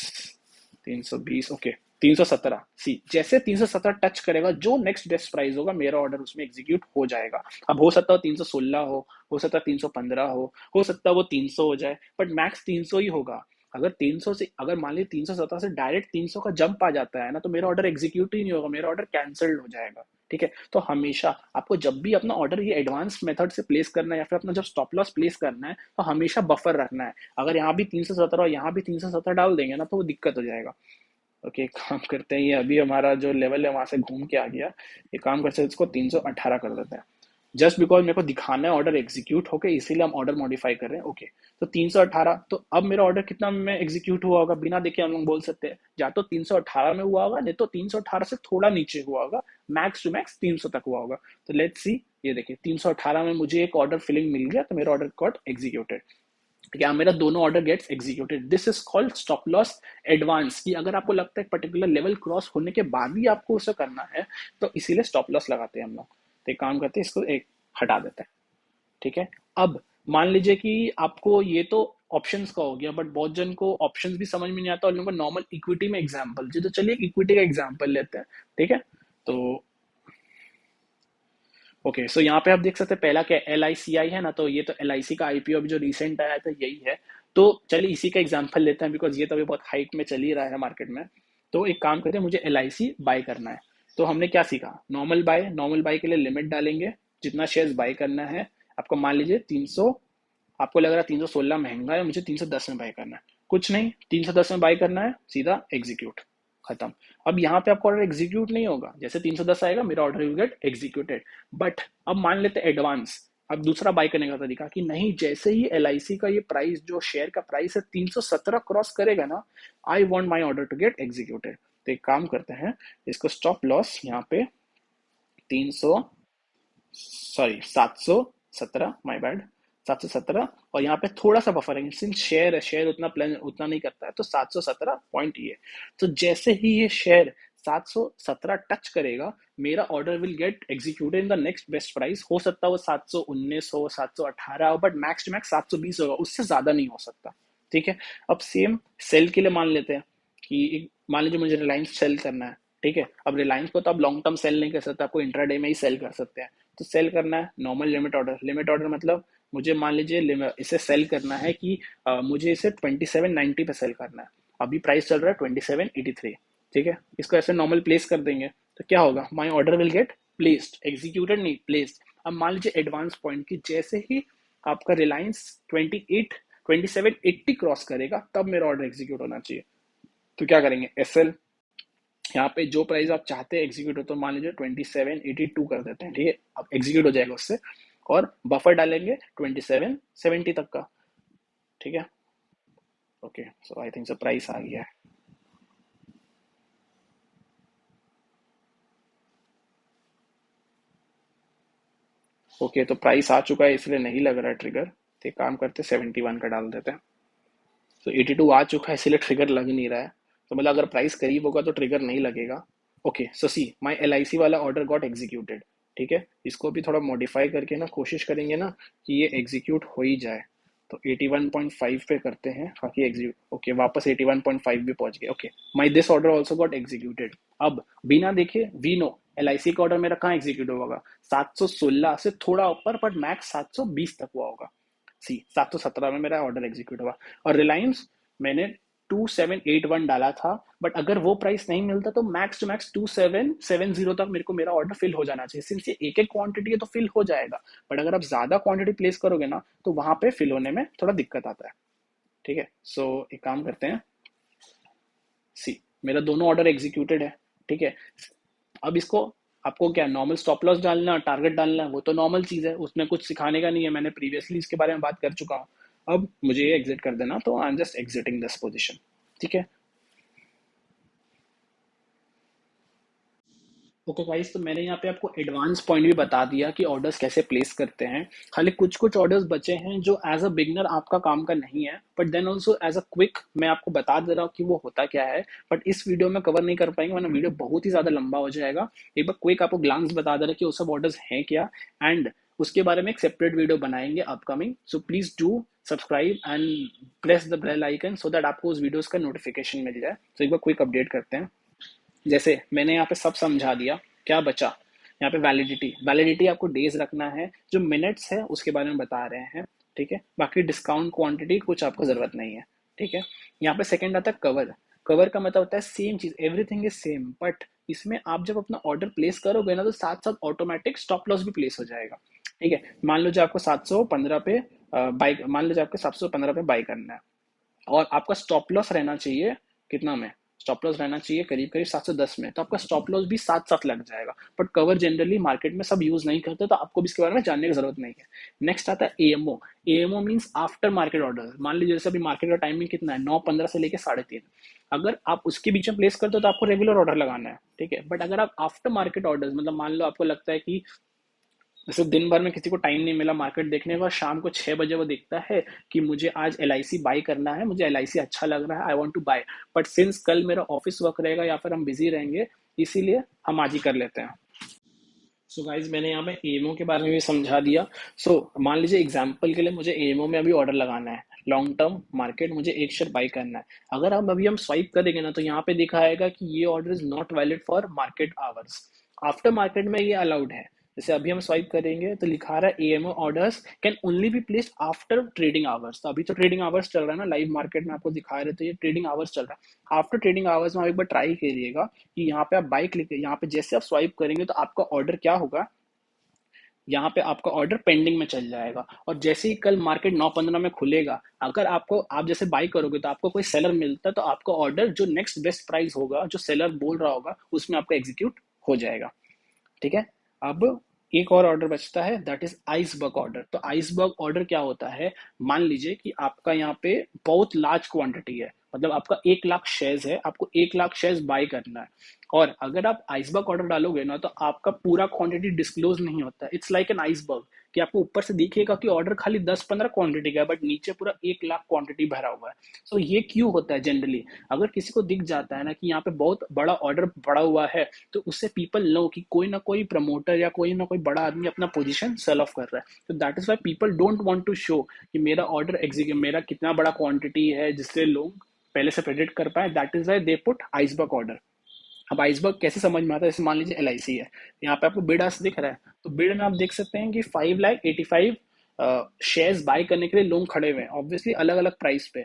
320, ओके, 317 सी। जैसे 317 टच करेगा, जो नेक्स्ट बेस्ट प्राइस होगा, मेरा ऑर्डर उसमें एग्जीक्यूट हो जाएगा। अब हो सकता है 316 हो सकता है 315 हो सकता है वो 300 हो जाए, बट मैक्स 300 ही होगा। अगर 300 से, अगर मान लीजिए 317 से डायरेक्ट 300 का जंप आ जाता है ना, तो मेरा ऑर्डर एग्जीक्यूट ही नहीं होगा, मेरा ऑर्डर कैंसल्ड हो जाएगा। ठीक है। तो हमेशा आपको जब भी अपना ऑर्डर ये एडवांस मेथड से प्लेस करना है, या फिर अपना जब स्टॉप लॉस प्लेस करना है, तो हमेशा बफर रखना है। अगर यहाँ भी 317 और यहाँ भी 317 डाल देंगे ना, तो वो दिक्कत हो जाएगा। ओके, काम करते हैं, ये अभी हमारा जो लेवल है वहां से घूम के आ गया। ये काम करते हैं, इसको 318 कर देते हैं। जस्ट बिकॉज मेरे को दिखाना है ऑर्डर एग्जीक्यूट होके, इसीलिए हम ऑर्डर मॉडिफाई कर रहे हैं। ओके, तो 318। तो अब मेरा ऑर्डर कितना में एग्जीक्यूट हुआ होगा, बिना देखे हम लोग बोल सकते हैं, या तो 318 में हुआ होगा, नहीं तो 318 से थोड़ा नीचे हुआ होगा। मैक्स टू मैक्स 300 तक हुआ होगा। तो लेट्स सी, ये देखिए 318 में मुझे एक ऑर्डर फिलिंग मिल गया, तो मेरा ऑर्डर गॉट एग्जीक्यूटेड। क्या, मेरा दोनों order gets executed. This is called stop loss advance. कि अगर आपको लगता है पर्टिकुलर लेवल क्रॉस होने के बाद भी आपको उसे करना है, तो इसीलिए स्टॉप लॉस लगाते हैं हम लोग। तो एक काम करते हैं, इसको एक हटा देते हैं। ठीक है। अब मान लीजिए कि आपको ये तो ऑप्शंस का हो गया, बट बहुत जन को ऑप्शंस भी समझ में नहीं आता, और लोगों को नॉर्मल इक्विटी में एग्जांपल जी। तो चलिए इक्विटी का एग्जांपल लेते हैं। ठीक है। तो ओके, सो यहाँ पे आप देख सकते हैं, पहला क्या एल आई सी आई है ना, तो ये तो एल आई सी का आईपीओ अभी जो रिसेंट आया था यही है। तो चलिए इसी का एग्जांपल लेते हैं, बिकॉज ये तो अभी बहुत हाइट में चल ही रहा है मार्केट में। तो एक काम करते हैं, मुझे एल आई सी बाय करना है। तो हमने क्या सीखा, नॉर्मल बाय। नॉर्मल बाय के लिए लिमिट डालेंगे, जितना शेयर बाय करना है। आपको मान लीजिए 300, आपको लग रहा है 316 महंगा है, मुझे 310 में बाय करना है। कुछ नहीं, 310 में बाय करना है, सीधा एग्जीक्यूट, खत्म। अब यहाँ पे आपका ऑर्डर एग्जीक्यूट नहीं होगा, जैसे 310 आएगा मेरा order will get executed. But अब मान लेते हैं एडवांस। अब दूसरा बाय करने का तरीका कि नहीं, जैसे ही एल आई सी का ये प्राइस, जो शेयर का प्राइस है, 317 क्रॉस करेगा ना, I want my order to get executed. तो एक काम करते हैं, इसको स्टॉप लॉस यहाँ पे 300, सॉरी 717, माय बैड, 717। और यहाँ पे थोड़ा सा बफर है, सिंस शेयर है, शेयर उतना प्लान उतना नहीं करता है, तो 717 पॉइंट ये। तो जैसे ही ये शेयर 717 टच करेगा, मेरा order will get executed in the next best price. हो सकता है वो 719 हो, 718 हो, बट मैक्स टू मैक्स 720 होगा, उससे ज्यादा नहीं हो सकता। ठीक है। अब सेम सेल के लिए मान लेते हैं कि मान लीजिए मुझे रिलायंस सेल करना है। ठीक है। अब रिलायंस को तो आप लॉन्ग टर्म सेल नहीं कर सकते, आपको इंट्राडे में ही सेल कर सकते हैं। तो सेल करना है normal limit order. Limit order मतलब मुझे मान लीजिए इसे सेल करना है कि मुझे इसे 2790 पे सेल करना है। अभी प्राइस चल रहा है 2783। ठीक है। इसको ऐसे नॉर्मल प्लेस कर देंगे, तो क्या होगा, my order will get placed, executed नहीं, प्लेस्ड। अब मान लीजिए एडवांस पॉइंट की जैसे ही आपका रिलायंस 2780 क्रॉस करेगा, तब मेरा ऑर्डर एग्जीक्यूट होना चाहिए। तो क्या करेंगे, SL यहाँ पे जो प्राइस आप चाहते हैं एग्जीक्यूट हो, तो मान लीजिए 2782 कर देते हैं, ठीक है, अब एग्जीक्यूट हो जाएगा उससे, और बफर डालेंगे 2770 तक का, ठीक है। Okay, so I think so price आ गया है। ओके, तो प्राइस आ चुका है, इसलिए नहीं लग रहा है ट्रिगर, तो एक काम करते हैं 71 का डाल देते हैं। तो 82 आ चुका है, इसलिए ट्रिगर लग नहीं रहा है, तो मतलब अगर प्राइस करीब होगा तो ट्रिगर नहीं लगेगा। ओके, सो सी माई LIC वाला ऑर्डर गॉट एग्जीक्यूटेड, ठीक है, इसको भी थोड़ा मॉडिफाई करके ना कोशिश करेंगे ना कि ये एग्जीक्यूट हो ही जाए। तो 81.5 पे करते हैं, बाकी एग्जीक्यूट, ओके, वापस 81.5 भी पहुंच गए। Okay, my this order also got executed. अब बिना देखे वी नो LIC का ऑर्डर मेरा कहाँ एग्जीक्यूट होगा, 716 से थोड़ा ऊपर, बट मैक्स 720 तक हुआ होगा। सी 717 में मेरा ऑर्डर एग्जीक्यूट हुआ। और रिलायंस मैंने 2781 डाला था, बट अगर वो प्राइस नहीं मिलता तो मैक्स टू मैक्स 2770 तक मेरे को मेरा ऑर्डर फिल हो जाना चाहिए। सिंस ये एक एक क्वांटिटी है तो फिल हो जाएगा, बट अगर आप ज्यादा क्वांटिटी प्लेस करोगे ना तो वहां पे फिल होने में थोड़ा दिक्कत आता है, ठीक है। सो एक काम करते हैं, सी मेरा दोनों ऑर्डर एग्जीक्यूटेड है, ठीक है। अब इसको आपको क्या नॉर्मल स्टॉप लॉस डालना, टारगेट डालना, वो तो नॉर्मल चीज है, उसमें कुछ सिखाने का नहीं है, मैंने प्रीवियसली इसके बारे में बात कर चुका हूँ। अब मुझे ये एग्जिट कर देना, तो I am just exiting this position, ठीक है। ओके गाइस, तो मैंने यहाँ पे आपको एडवांस पॉइंट भी बता दिया कि ऑर्डर्स कैसे प्लेस करते हैं। खाली कुछ कुछ ऑर्डर्स बचे हैं जो एज अ बिगनर आपका काम का नहीं है, but then also as a quick मैं आपको बता दे रहा हूँ कि वो होता क्या है। बट इस वीडियो में कवर नहीं कर पाएंगे, वरना वीडियो बहुत ही ज्यादा लंबा हो जाएगा। एक बार क्विक आपको ग्लांस बता दे रहा है कि वो सब ऑर्डर्स हैं क्या, एंड उसके बारे में एक सेपरेट वीडियो बनाएंगे upcoming. So please do subscribe and press the bell icon so that आपको उस वीडियोस का नोटिफिकेशन मिल जाए। तो एक बार क्विक अपडेट करते हैं। जैसे मैंने यहाँ पे सब समझा दिया, क्या बचा यहाँ पे, वैलिडिटी। वैलिडिटी आपको डेज रखना है, जो मिनट्स है उसके बारे में बता रहे हैं, ठीक है। बाकी डिस्काउंट क्वांटिटी कुछ आपको जरूरत नहीं है, ठीक है। यहाँ पे सेकंड आता है कवर। कवर का मतलब होता है सेम चीज, एवरीथिंग इज सेम, बट इसमें आप जब अपना ऑर्डर प्लेस करोगे ना तो साथ साथ ऑटोमेटिक स्टॉप लॉस भी प्लेस हो जाएगा, ठीक है। मान लो जो आपको 715 पे बाई, मान लो जो आपको 715 पे बाई करना है, और आपका स्टॉप लॉस रहना चाहिए कितना में, स्टॉप लॉस रहना चाहिए करीब करीब 710 में, तो आपका स्टॉप लॉस भी साथ साथ लग जाएगा। बट कवर जनरली मार्केट में सब यूज नहीं करते, तो आपको भी इसके बारे में जानने की जरूरत नहीं है। नेक्स्ट आता है AMO। AMO means after market order. मान लीजिए जैसे अभी मार्केट का टाइमिंग कितना है, 9:15 से लेकर 3:30, अगर आप उसके बीच में प्लेस करते हो तो आपको रेगुलर ऑर्डर लगाना है, ठीक है। बट अगर आप आफ्टर मार्केट ऑर्डर, मतलब मान लो आपको लगता है कि जैसे दिन भर में किसी को टाइम नहीं मिला मार्केट देखने का, शाम को 6 बजे वो देखता है कि मुझे आज LIC बाई करना है, मुझे LIC अच्छा लग रहा है, I want to buy, but since कल मेरा ऑफिस वर्क रहेगा या फिर हम बिजी रहेंगे, इसीलिए हम आज ही कर लेते हैं। सो गाइज मैंने यहाँ पे AMO के बारे में भी समझा दिया। सो मान लीजिए एग्जांपल के लिए मुझे AMO में अभी ऑर्डर लगाना है, लॉन्ग टर्म मार्केट, मुझे एक शेयर बाई करना है। अगर हम अभी हम स्वाइप करेंगे ना तो यहाँ पे दिखा आएगा कि ये order is not valid for market hours. After market में ये अलाउड है। जैसे अभी हम स्वाइप करेंगे तो लिखा रहा है AMO orders can only be placed after trading hours. तो अभी तो ट्रेडिंग आवर्स चल रहा है ना, लाइव मार्केट में आपको दिखा रहे, तो ये ट्रेडिंग आवर्स चल रहा है। आफ्टर ट्रेडिंग आवर्स में आप एक बार ट्राई करिएगा कि यहाँ पे आप बाई क्लिक, यहाँ पे जैसे आप स्वाइप करेंगे तो आपका ऑर्डर क्या होगा, यहाँ पे आपका ऑर्डर पेंडिंग में चल जाएगा। और जैसे ही कल मार्केट 9:15 में खुलेगा, अगर आपको, आप जैसे बाई करोगे तो आपको कोई सेलर मिलता है, तो आपका ऑर्डर जो नेक्स्ट बेस्ट प्राइस होगा, जो सेलर बोल रहा होगा, उसमें आपका एग्जीक्यूट हो जाएगा, ठीक है। अब एक और ऑर्डर बचता है, दैट इज आइसबर्ग ऑर्डर। तो आइसबर्ग ऑर्डर क्या होता है, मान लीजिए कि आपका यहाँ पे बहुत लार्ज क्वांटिटी है, मतलब आपका 1 लाख शेयर्स है, आपको 1 लाख शेयर्स बाय करना है, और अगर आप आइसबर्ग ऑर्डर डालोगे ना तो आपका पूरा क्वांटिटी डिस्क्लोज नहीं होता, इट्स लाइक एन आइसबर्ग, कि आपको ऊपर से दिखेगा कि ऑर्डर खाली 10-15 क्वांटिटी का है, बट नीचे पूरा 1 लाख क्वांटिटी भरा हुआ है। सो ये क्यों होता है जनरली, अगर किसी को दिख जाता है ना कि यहाँ पे बहुत बड़ा ऑर्डर पड़ा हुआ है, तो उससे पीपल नो कि कोई ना कोई प्रमोटर या कोई ना कोई बड़ा आदमी अपना पोजीशन सेल ऑफ कर रहा है। तो that is why people don't want to show कि मेरा ऑर्डर एग्जीक्यूट, मेरा कितना बड़ा क्वांटिटी है, जिससे लोग पहले से प्रेडिक्ट कर पाए। That is why they put iceberg order. अब आइसबर्ग कैसे समझ में आता है, जैसे मान लीजिए LIC है, यहाँ पे आपको बिड आस्क दिख रहा है, तो बिड में आप देख सकते हैं कि 5,85,000 शेयर्स बाय करने के लिए लोग खड़े हुए हैं, ऑब्वियसली अलग अलग प्राइस पे,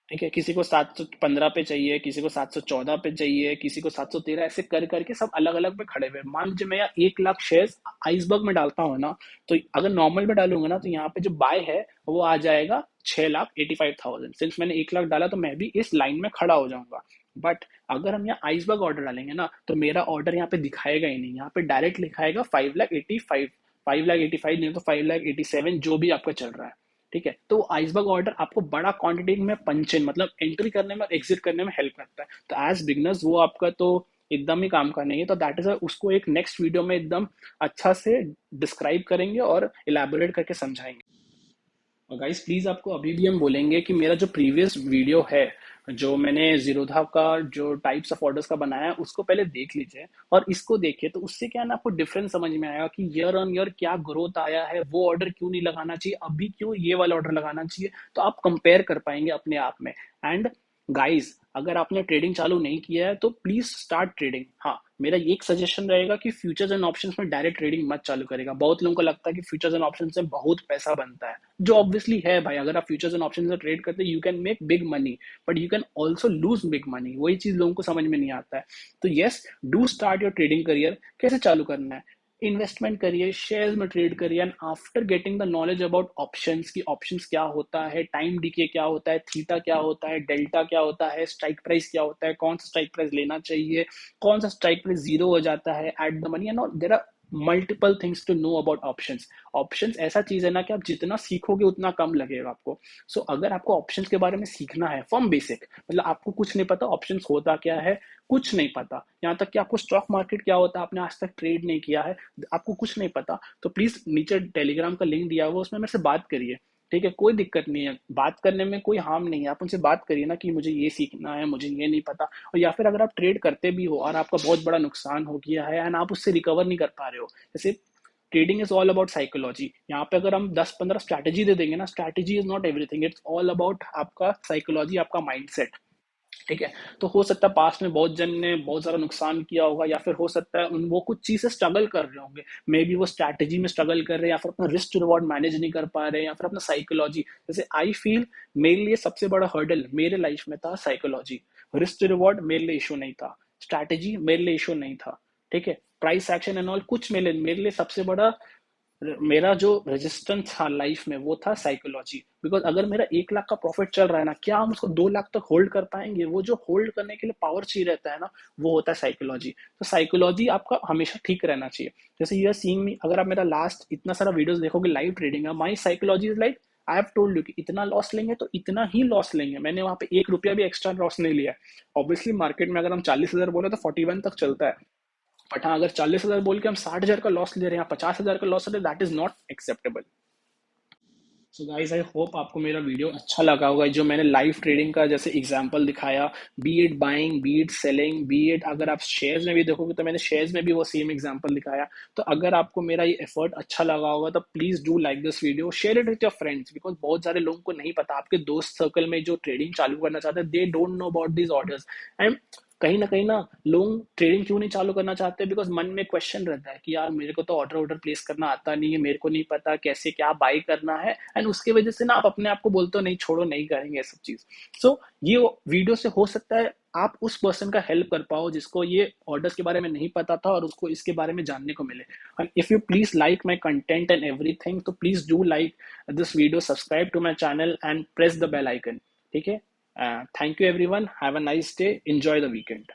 ठीक है। किसी को 715 पे चाहिए, किसी को 714 पे चाहिए, किसी को 713, ऐसे कर करके सब अलग अलग पे खड़े हुए हैं। मान लीजिए मैं यहाँ 1 लाख शेयर्स आइसबर्ग में डालता हूँ ना, तो अगर नॉर्मल में डालूंगा ना तो यहाँ पे जो बाय है वो आ जाएगा 6,85,000। सिंस मैंने 1 लाख डाला तो मैं भी इस लाइन में खड़ा हो जाऊंगा। बट अगर हम यहाँ आइसबर्ग ऑर्डर डालेंगे ना, तो मेरा ऑर्डर यहाँ पे दिखाएगा ही नहीं, यहाँ पे डायरेक्ट लिखाएगा 5,85,000, 5,85,000 नहीं तो 5,87,000, जो भी आपका चल रहा है। ठीक है, तो आइसबर्ग ऑर्डर आपको बड़ा क्वांटिटी में पंच इन मतलब एंट्री करने में और एग्जिट करने में हेल्प करता है। तो एज बिगनर्स वो आपका तो एकदम ही काम का नहीं है। तो दैट इज उसको एक नेक्स्ट वीडियो में एकदम अच्छा से डिस्क्राइब करेंगे और इलेबोरेट करके समझाएंगे। और गाइस प्लीज आपको अभी भी हम बोलेंगे कि मेरा जो प्रीवियस वीडियो है, जो मैंने जीरोधा का जो टाइप्स ऑफ ऑर्डर्स का बनाया है, उसको पहले देख लीजिए और इसको देखिए। तो उससे क्या है ना, आपको डिफरेंस समझ में आएगा कि ईयर ऑन ईयर क्या ग्रोथ आया है, वो ऑर्डर क्यों नहीं लगाना चाहिए, अभी क्यों ये वाला ऑर्डर लगाना चाहिए। तो आप कंपेयर कर पाएंगे अपने आप में। एंड गाइस, अगर आपने ट्रेडिंग चालू नहीं किया है तो प्लीज स्टार्ट ट्रेडिंग। हाँ, मेरा ये एक सजेशन रहेगा कि फ्यूचर्स एंड ऑप्शंस में डायरेक्ट ट्रेडिंग मत चालू करेगा। बहुत लोगों को लगता है कि फ्यूचर्स एंड ऑप्शंस से बहुत पैसा बनता है, जो ऑब्वियसली है भाई। अगर आप फ्यूचर्स एंड ऑप्शंस में ट्रेड करते हैं, you can make big money, but you can also loose big money. वही चीज लोगों को समझ में नहीं आता है। तो yes, do start your trading career. कैसे चालू करना है? इन्वेस्टमेंट करिए, शेयर्स में ट्रेड करिए, and after getting the knowledge about options की ऑप्शंस क्या होता है, टाइम डीके क्या होता है, थीटा क्या होता है, डेल्टा क्या होता है, स्ट्राइक प्राइस क्या होता है, कौन सा स्ट्राइक प्राइस लेना चाहिए, कौन सा स्ट्राइक प्राइस जीरो हो जाता है at the money, and there are multiple things to know about options. Options ऐसा चीज है ना कि आप जितना सीखोगे उतना कम लगेगा आपको। सो अगर आपको ऑप्शंस के बारे में सीखना है फ्रॉम बेसिक, मतलब आपको कुछ नहीं पता ऑप्शंस होता क्या है, कुछ नहीं पता, यहाँ तक कि आपको स्टॉक मार्केट क्या होता है आपने आज तक ट्रेड नहीं किया है, आपको कुछ नहीं पता, तो प्लीज नीचे टेलीग्राम का लिंक दिया हुआ, उसमें मेरे से बात करिए। ठीक है, कोई दिक्कत नहीं है, बात करने में कोई हार्म नहीं है। आप उनसे बात करिए ना कि मुझे ये सीखना है, मुझे ये नहीं पता। और या फिर अगर आप ट्रेड करते भी हो और आपका बहुत बड़ा नुकसान हो गया है एंड आप उससे रिकवर नहीं कर पा रहे हो, जैसे trading is all about psychology. यहाँ पे अगर हम 10-15 स्ट्रैटेजी दे देंगे ना, strategy is not everything, it's all about आपका साइकोलॉजी, आपका माइंडसेट। ठीक है, तो हो सकता है पास्ट में बहुत जन ने बहुत सारा नुकसान किया होगा, या फिर हो सकता है उन वो कुछ चीज से स्ट्रगल कर रहे होंगे, मे बी वो स्ट्रैटेजी में स्ट्रगल कर रहे हैं, या फिर अपना रिस्क रिवॉर्ड मैनेज नहीं कर पा रहे हैं, या फिर अपना साइकोलॉजी। जैसे आई फील मेरे लिए सबसे बड़ा हर्डल मेरे लाइफ में था साइकोलॉजी। रिस्क रिवॉर्ड मेरे लिए इशू नहीं था, स्ट्रैटेजी मेरे लिए इशू नहीं था। ठीक है, प्राइस एक्शन एंड ऑल कुछ मेरे लिए सबसे बड़ा, मेरा जो रेजिस्टेंस था लाइफ में वो था साइकोलॉजी। बिकॉज अगर मेरा 1 लाख का प्रॉफिट चल रहा है ना, क्या हम उसको 2 लाख तक होल्ड कर पाएंगे? वो जो होल्ड करने के लिए पावर चाहिए रहता है ना, वो होता है साइकोलॉजी। तो साइकोलॉजी आपका हमेशा ठीक रहना चाहिए। जैसे यू आर सीइंग मी, अगर आप मेरा लास्ट इतना सारा वीडियोस देखोगे लाइव ट्रेडिंग है, my psychology is like I have told you कि इतना लॉस लेंगे तो इतना ही लॉस लेंगे। मैंने वहां पे 1 रुपया भी एक्स्ट्रा लॉस नहीं लिया। ऑब्वियसली मार्केट में अगर हम 40,000 बोले तो 41 तक चलता है, बट हाँ, अगर 40,000 बोल के हम 60,000 का लॉस ले रहे हैं, 50,000 का लॉस ले रहे हैं, that is not acceptable. So guys, I hope आपको मेरा वीडियो अच्छा लगा होगा, जो मैंने लाइव ट्रेडिंग का जैसे एग्जांपल दिखाया, B it buying, B it selling, B it अगर आप शेयर्स में भी देखोगे तो मैंने शेयर्स में भी वो सेम एग्जांपल दिखाया। तो अगर आपको मेरा ये एफर्ट अच्छा लगा होगा तो please do like this video, share it with your friends, because बहुत सारे लोगों को नहीं पता, आपके दोस्त सर्कल में जो ट्रेडिंग चालू करना चाहते हैं, they don't know about this orders. And कहीं ना लोग ट्रेडिंग क्यों नहीं चालू करना चाहते? बिकॉज मन में क्वेश्चन रहता है कि यार मेरे को तो ऑर्डर ऑर्डर प्लेस करना आता नहीं है, मेरे को नहीं पता कैसे क्या बाई करना है, एंड उसकी वजह से ना आप अपने आप को बोलते हो नहीं छोड़ो नहीं करेंगे ये सब चीज। सो ये वीडियो से हो सकता है आप उस पर्सन का हेल्प कर पाओ जिसको ये ऑर्डर्स के बारे में नहीं पता था और उसको इसके बारे में जानने को मिले। And if you please like my content and everything, तो please do like this video, subscribe to my channel and press the bell icon. ठीक है, thank you everyone, have a nice day, enjoy the weekend.